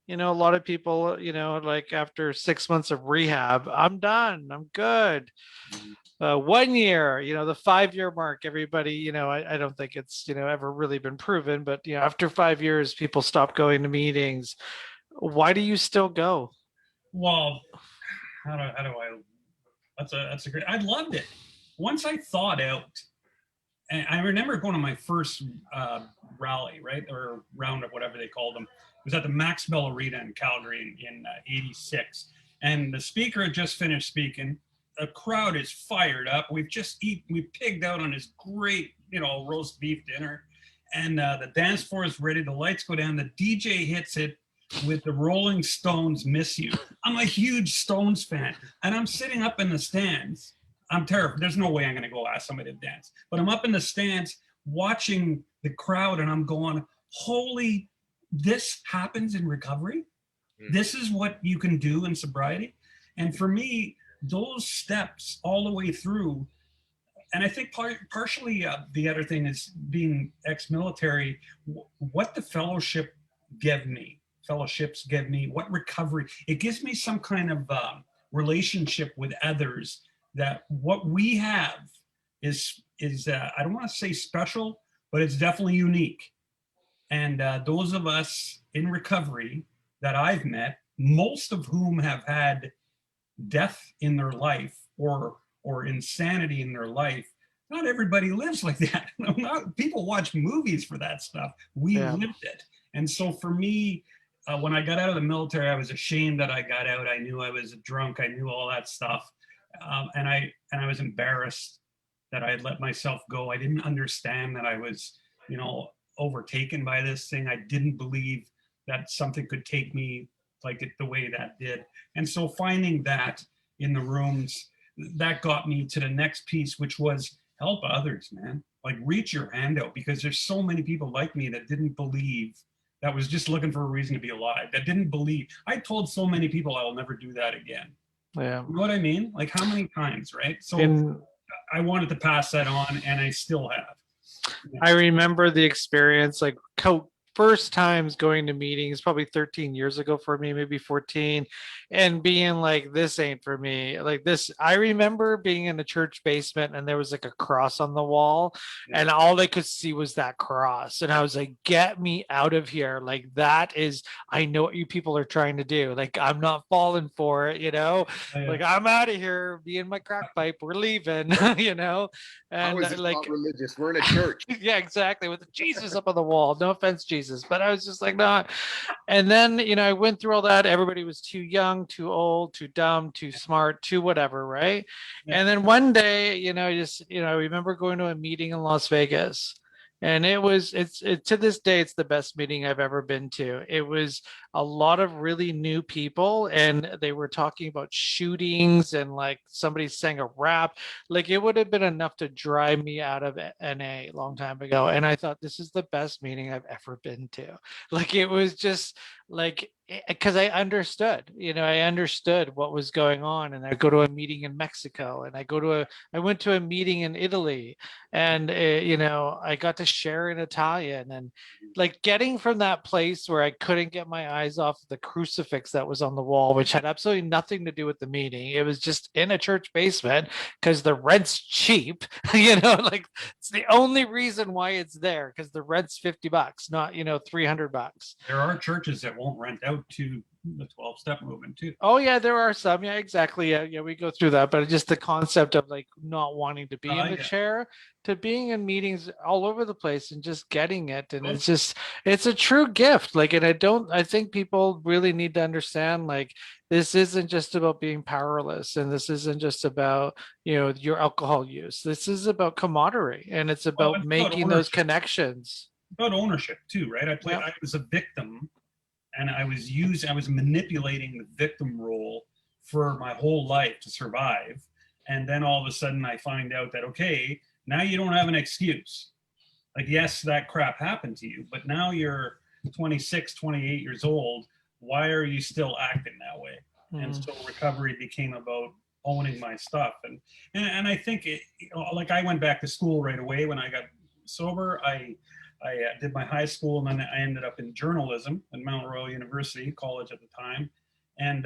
a lot of people, like after 6 months of rehab, I'm done, I'm good. 1 year, the 5-year mark, everybody, I don't think it's, ever really been proven, but, after 5 years, people stop going to meetings. Why do you still go? Well, how do I, that's a great, I loved it. Once I thawed out, and I remember going to my first rally, right? Or roundup, whatever they called them. It was at the Max Bell Arena in Calgary in 86. And the speaker had just finished speaking. The crowd is fired up. We pigged out on this great, roast beef dinner. And the dance floor is ready. The lights go down. The DJ hits it with the Rolling Stones' Miss You. I'm a huge Stones fan. And I'm sitting up in the stands. I'm terrified. There's no way I'm going to go ask somebody to dance. But I'm up in the stands watching the crowd and I'm going, holy, this happens in recovery? This is what you can do in sobriety? And for me, those steps all the way through, and I think partially the other thing is being ex-military, what the fellowships give me, what recovery, it gives me some kind of relationship with others, that what we have is I don't want to say special, but it's definitely unique. And those of us in recovery that I've met, most of whom have had death in their life or insanity in their life, not everybody lives like that. People watch movies for that stuff. We lived it. And so for me, when I got out of the military, I was ashamed that I got out. I knew I was a drunk. I knew all that stuff. And I was embarrassed that I had let myself go. I didn't understand that I was, overtaken by this thing. I didn't believe that something could take me like it the way that did. And so finding that in the rooms, that got me to the next piece, which was help others, man. Like, reach your hand out, because there's so many people like me that didn't believe, that was just looking for a reason to be alive, that didn't believe. I told so many people I will never do that again. Yeah. You know what I mean? Like, how many times, right? So I wanted to pass that on, and I still have. I remember the experience, like first times going to meetings, probably 13 years ago for me, maybe 14, and being like, this ain't for me. Like this, I remember being in a church basement and there was like a cross on the wall, and all they could see was that cross. And I was like, get me out of here. Like, that is, I know what you people are trying to do. Like, I'm not falling for it, like, I'm out of here, be in my crack pipe, we're leaving, And how is this like, not religious? We're in a church. Yeah, exactly. With the Jesus up on the wall. No offense, Jesus. But I was just like, nah. And then, I went through all that. Everybody was too young, too old, too dumb, too smart, too whatever, right? Yeah. And then one day, I remember going to a meeting in Las Vegas. And it's to this day, it's the best meeting I've ever been to. It was a lot of really new people, and they were talking about shootings, and like somebody sang a rap. Like, it would have been enough to drive me out of NA a long time ago. And I thought, this is the best meeting I've ever been to. Like, it was just like, because I understood, I understood what was going on. And I go to a meeting in Mexico, and I went to a meeting in Italy, and I got to share in Italian, and like getting from that place where I couldn't get my eyes off the crucifix that was on the wall, which had absolutely nothing to do with the meeting. It was just in a church basement because the rent's cheap, like it's the only reason why it's there, because the rent's $50, not, $300. There are churches that won't rent out to the 12-step movement too. Oh yeah, there are some. Yeah, exactly. Yeah, we go through that, but just the concept of like not wanting to be in the chair to being in meetings all over the place and just getting it. And it's a true gift. Like, and I think people really need to understand, like, this isn't just about being powerless, and this isn't just about, your alcohol use. This is about camaraderie, and it's about making those connections. About ownership too, right? I was a victim, and I was manipulating the victim role for my whole life to survive. And then all of a sudden I find out that, okay, now you don't have an excuse. Like, yes, that crap happened to you, but now you're 26, 28 years old. Why are you still acting that way? And so recovery became about owning my stuff. And I think like I went back to school right away when I got sober. I did my high school, and then I ended up in journalism at Mount Royal University College at the time, and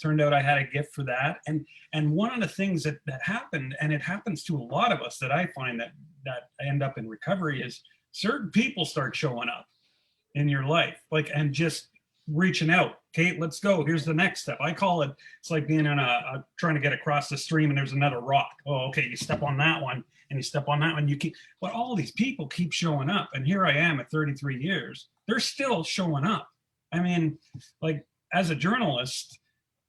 turned out I had a gift for that. And one of the things that happened, and it happens to a lot of us, that I find that I end up in recovery, is certain people start showing up in your life, like, and just reaching out. Okay, let's go. Here's the next step. I call it, it's like being on trying to get across the stream, and there's another rock. Oh, okay, you step on that one, and you step on that one. But all these people keep showing up, and here I am at 33 years. They're still showing up. I mean, like, as a journalist,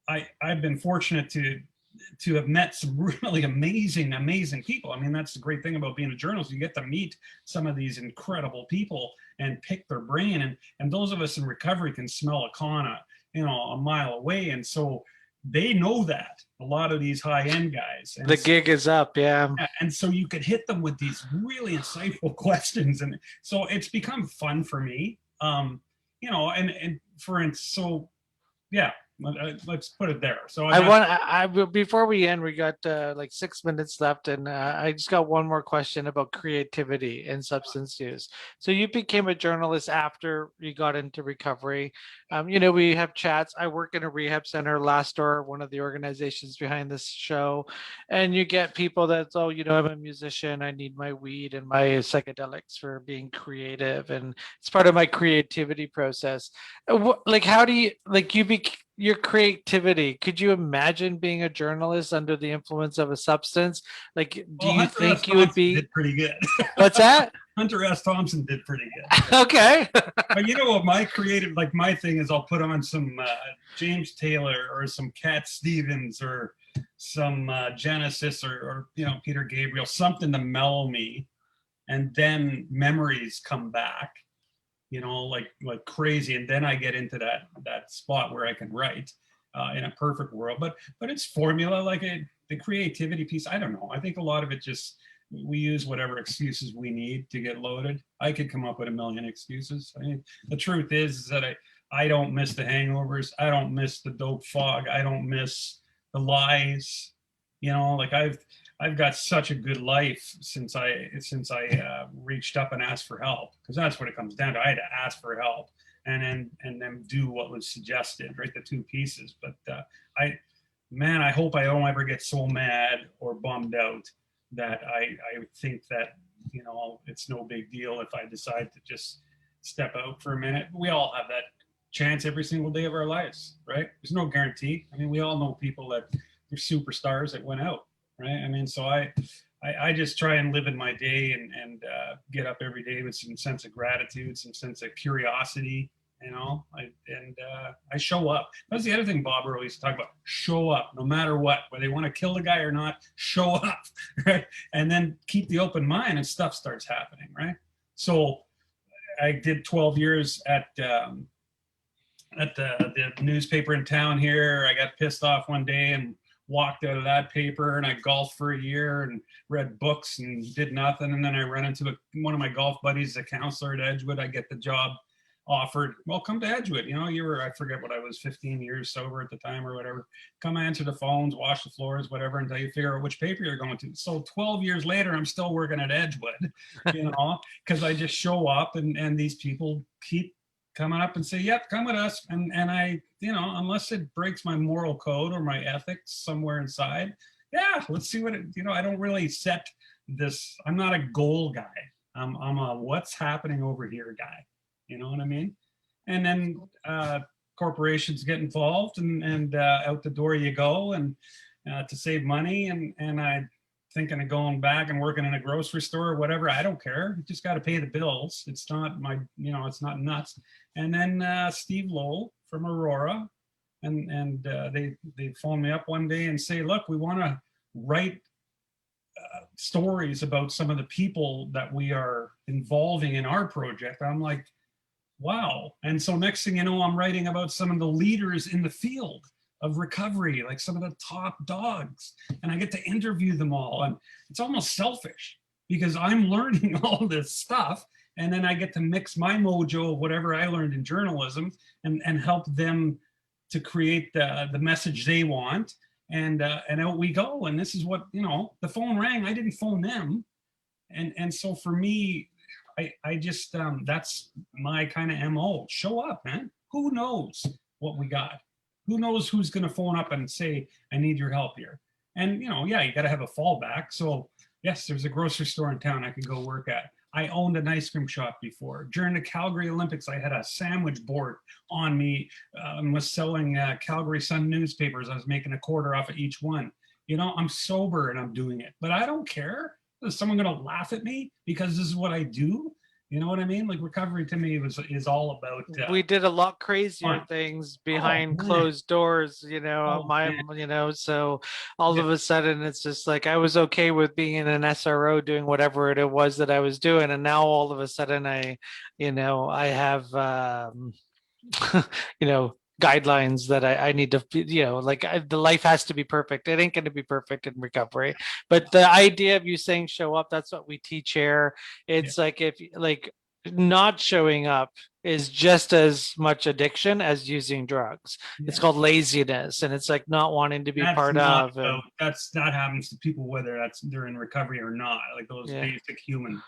I've been fortunate to have met some really amazing people. I mean, that's the great thing about being a journalist. You get to meet some of these incredible people and pick their brain. And those of us in recovery can smell a con a mile away. And so they know that, a lot of these high-end guys. And the gig is up, yeah. And so you could hit them with these really insightful questions. And so it's become fun for me. And for instance, so yeah, let's put it there. So before we end, we got like 6 minutes left, and I just got one more question about creativity and substance use. So you became a journalist after you got into recovery. We have chats. I work in a rehab center, Last Door, one of the organizations behind this show, and you get people that's, I'm a musician, I need my weed and my psychedelics for being creative, and it's part of my creativity process. Like, how do you, like, your creativity, could you imagine being a journalist under the influence of a substance? Like, do you think you would be? Did pretty good. What's that? Hunter S. Thompson did pretty good. Okay. But you know what, my creative, like, my thing is, I'll put on some James Taylor or some Cat Stevens or some Genesis or Peter Gabriel, something to mellow me, and then memories come back, like crazy. And then I get into that spot where I can write in a perfect world. But it's formula, like the creativity piece. I don't know. I think a lot of it just, we use whatever excuses we need to get loaded. I could come up with a million excuses. I mean, the truth is that I don't miss the hangovers. I don't miss the dope fog. I don't miss the lies. Like, I've got such a good life since I reached up and asked for help, because that's what it comes down to. I had to ask for help and then do what was suggested, right? The two pieces. But I hope I don't ever get so mad or bummed out that I think that, it's no big deal if I decide to just step out for a minute. We all have that chance every single day of our lives, right? There's no guarantee. I mean, we all know people that are superstars that went out. Right. I mean, so I just try and live in my day and get up every day with some sense of gratitude, some sense of curiosity, I show up. That's the other thing Bob Earl used to talk about. Show up no matter what, whether they want to kill the guy or not, show up, right? And then keep the open mind, and stuff starts happening, right? So I did 12 years at the newspaper in town here. I got pissed off one day and walked out of that paper, and I golfed for a year and read books and did nothing. And then I ran into one of my golf buddies, a counselor at Edgewood. I get the job offered, well, come to Edgewood. You know, you were, I forget what I was, 15 years sober at the time or whatever. Come answer the phones, wash the floors, whatever, until you figure out which paper you're going to. So 12 years later, I'm still working at Edgewood, you know, because I just show up and these people keep coming up and say, yep, come with us. And I, you know, unless it breaks my moral code or my ethics somewhere inside, yeah, let's see what it, you know, I don't really set this, I'm not a goal guy. I'm a what's happening over here guy. You know what I mean? And then corporations get involved and out the door you go and to save money. And I thinking of going back and working in a grocery store or whatever. I don't care. You just got to pay the bills. It's not my, you know, it's not nuts. And then Steve Lowell from Aurora, and they phoned me up one day and say, look, we want to write stories about some of the people that we are involving in our project. I'm like, wow. And so next thing you know, I'm writing about some of the leaders in the field of recovery, like some of the top dogs, and I get to interview them all. And it's almost selfish because I'm learning all this stuff, and then I get to mix my mojo of whatever I learned in journalism and help them to create the message they want. And out we go. And this is what, you know, the phone rang. I didn't phone them. And so for me, I just, that's my kind of MO. Show up, man. Who knows what we got? Who knows who's going to phone up and say, I need your help here? And, you know, yeah, you got to have a fallback. So yes, there's a grocery store in town I could go work at. I owned an ice cream shop before. During the Calgary Olympics, I had a sandwich board on me and was selling Calgary Sun newspapers. I was making $0.25 off of each one. You know, I'm sober and I'm doing it, but I don't care. Is someone going to laugh at me because this is what I do? You know what I mean? Like recovery to me is all about. We did a lot crazier fun. things behind man. closed doors, you know, man. you know, so all Yeah. of a sudden it's just like, I was okay with being in an SRO doing whatever it was that I was doing. And now all of a sudden I, you know, I have, you know, guidelines that I need to, you know, like the life has to be perfect. It ain't going to be perfect in recovery. But the idea of you saying show up, that's what we teach here. It's like, if like not showing up is just as much addiction as using drugs. It's called laziness, and it's like not wanting to be part of. That happens to people whether they're in recovery or not. Like those basic human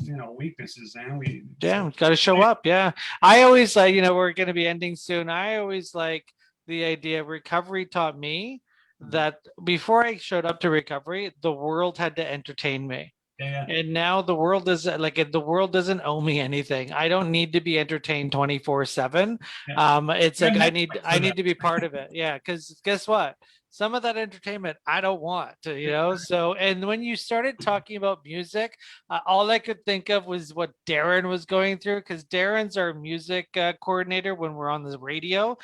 you know, weaknesses, and we got to show up. Yeah, I always like, you know, we're going to be ending soon. I always like the idea of recovery taught me that before I showed up to recovery, the world had to entertain me. And now the world doesn't, like, the world doesn't owe me anything. I don't need to be entertained 24/7. It's like I need to be part of it. Yeah, because guess what? Some of that entertainment I don't want to, you know. So, and when you started talking about music, all I could think of was what Darren was going through, because Darren's our music coordinator when we're on the radio.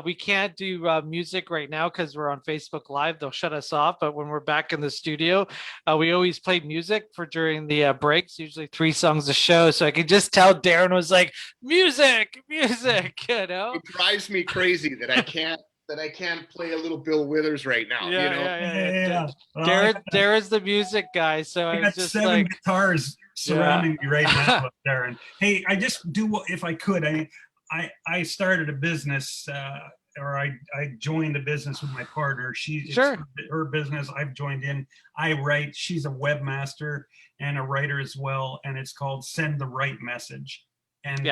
We can't do music right now because we're on Facebook Live. They'll shut us off. But when we're back in the studio, we always play music for during the breaks, usually 3 songs a show. So I could just tell Darren was like, music, you know. It drives me crazy that I can't play a little Bill Withers right now. Darren's the music guy, so I was just 7 guitars surrounding me right now, Darren. Hey, I just do if I could. I started a business, or I joined a business with my partner. It's her business. I've joined in. I write. She's a webmaster and a writer as well, and it's called Send the Right Message. And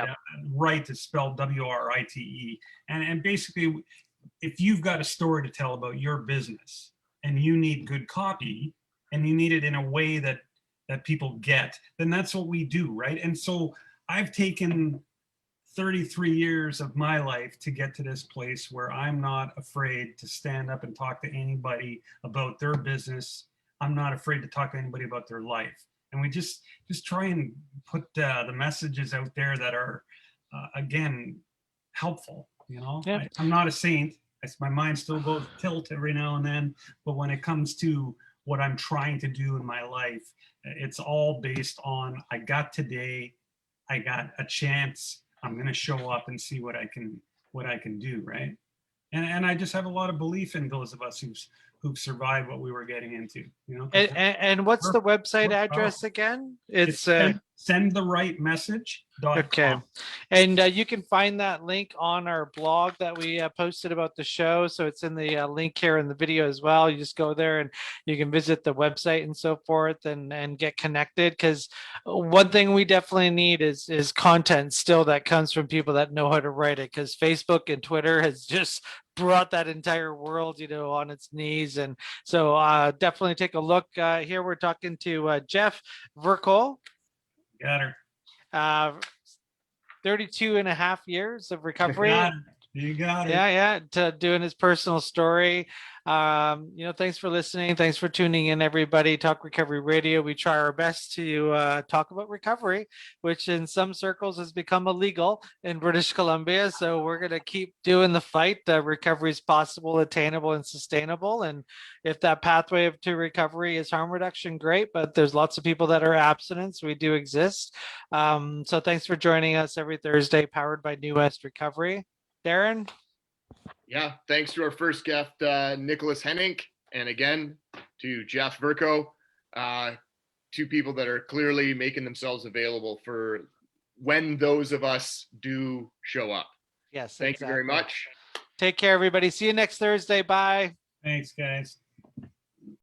write is spelled WRITE. And basically, if you've got a story to tell about your business and you need good copy and you need it in a way that people get, then that's what we do, right? And so I've taken 33 years of my life to get to this place where I'm not afraid to stand up and talk to anybody about their business. I'm not afraid to talk to anybody about their life. And we just try and put the messages out there that are, again, helpful. You know, I'm not a saint. My mind still goes tilt every now and then. But when it comes to what I'm trying to do in my life, it's all based on I got today, I got a chance. I'm going to show up and see what I can do, right? And I just have a lot of belief in those of us who've survived what we were getting into, you know. And what's the website we're address powerful. again? It's sendtherightmessage.com. Okay. And you can find that link on our blog that we posted about the show. So it's in the link here in the video as well. You just go there and you can visit the website and so forth and get connected. Because one thing we definitely need is content still that comes from people that know how to write it. Because Facebook and Twitter has just brought that entire world, you know, on its knees. And so definitely take a look. Here we're talking to Jeff Verkol. Got her. 32 and a half years of recovery. You got it. Yeah, to doing his personal story. You know, thanks for listening. Thanks for tuning in, everybody. Talk Recovery Radio. We try our best to talk about recovery, which in some circles has become illegal in British Columbia. So we're going to keep doing the fight. Recovery is possible, attainable, and sustainable. And if that pathway to recovery is harm reduction, great. But there's lots of people that are abstinence. We do exist. So thanks for joining us every Thursday, powered by New West Recovery. Darren? Yeah, thanks to our first guest, Nicholas Hennink, and again to Jeff Verko, two people that are clearly making themselves available for when those of us do show up. Yes, Thank you very much. Take care, everybody. See you next Thursday. Bye. Thanks, guys.